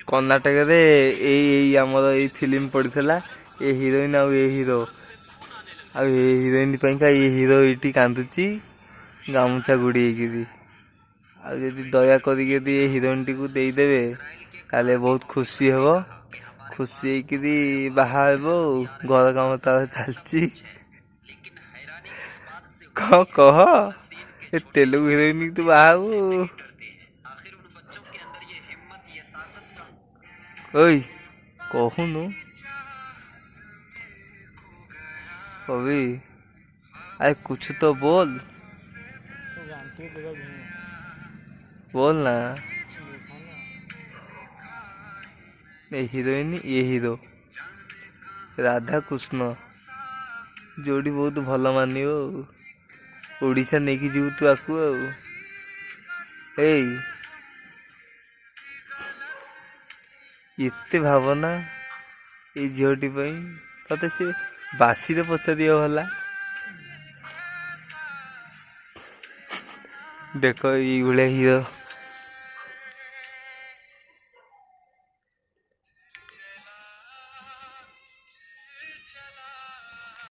କର୍ଣ୍ଣାଟକରେ ଏଇ ଆମର ଏଇ ଫିଲ୍ମ ପଡ଼ିଥିଲା ଏ ହିରୋଇନ ଆଉ ଏ ହିରୋ ଆଉ ଏ ହିରୋଇନ ପାଇଁକା ଏ ହିରୋ ଏଇଠି କାନ୍ଦୁଛି ଗାମୁଛା ଗୁଡେଇକିରି। ଆଉ ଯଦି ଦୟା କରିକି ଯଦି ଏ ହିରୋଇନଟିକୁ ଦେଇଦେବେ ତାହେଲେ ବହୁତ ଖୁସି ହେବ। ଖୁସି ହେଇକିରି ବାହା ହେବ ଆଉ ଘର କାମ ତାର ଚାଲିଛି। କହ କହ ଏ ତେଲୁଗୁ ହିରୋଇନ ତୁ ବାହା ହବୁ। ओए कहूनु अभी अरे कुछ तो बोल बोल ना। ये हीरोइन ये हीरो राधा कृष्ण जोड़ी बहुत भल मानियो ओडिशा नहीं कि जीव तू आकू एते भावना ये झीटी तते सी बासी पचार भला देख ये हीरो